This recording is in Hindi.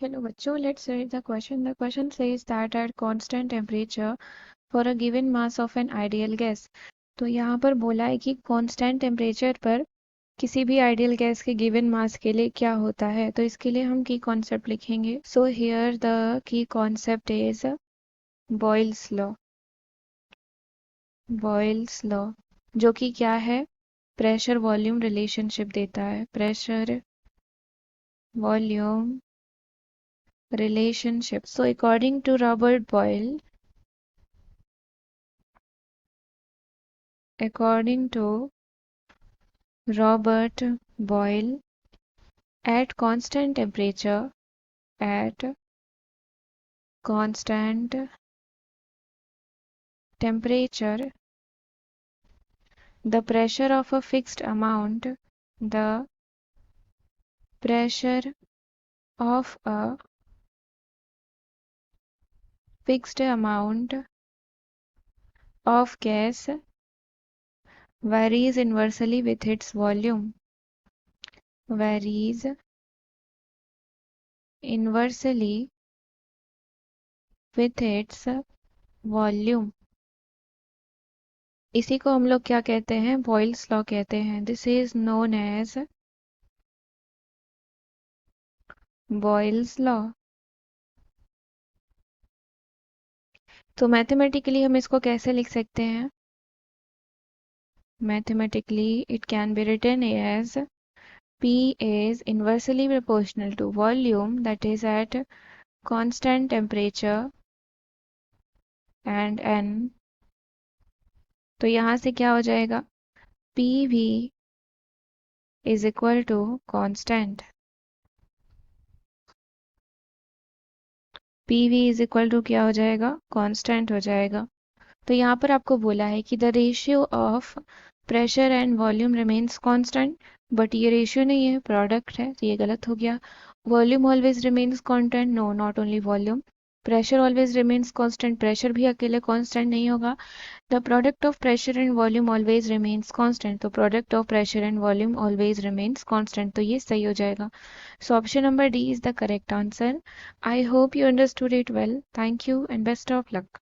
Hello बच्चों, let's read the question. The question says that at constant temperature for a given mass of an ideal gas. तो यहाँ पर बोला है कि कांस्टेंट टेम्परेचर पर किसी भी आइडियल गैस के गिवन मास के लिए क्या होता है। तो इसके लिए हम की कॉन्सेप्ट लिखेंगे। So here the key concept is Boyle's law. Boyle's law जो कि क्या है, प्रेशर वॉल्यूम रिलेशनशिप देता है। Pressure volume relationship. So according to Robert Boyle, according to Robert Boyle, at constant temperature, at constant temperature, the pressure of a fixed amount, the pressure of a fixed amount of gas varies inversely with its volume. Varies inversely with its volume. इसी को हम लोग क्या कहते हैं, बॉयल्स लॉ कहते हैं। This is known as Boyle's law. तो मैथमेटिकली हम इसको कैसे लिख सकते हैं? Mathematically it can be written as P is inversely proportional to volume, that is at constant temperature, and N। तो यहाँ से क्या हो जाएगा, PV is equal to constant। PV is equal to क्या हो जाएगा, कांस्टेंट हो जाएगा। तो यहाँ पर आपको बोला है कि the ratio of pressure and volume remains constant, but ये रेशियो नहीं है, प्रोडक्ट है, तो ये गलत हो गया। Volume always remains constant, no not only volume. Pressure always remains constant, pressure भी अकेले कांस्टेंट नहीं होगा। The product of pressure and volume always remains constant, तो product of pressure and volume always remains constant, तो ये सही हो जाएगा। So option number D is the correct answer. I hope you understood it well. Thank you and best of luck.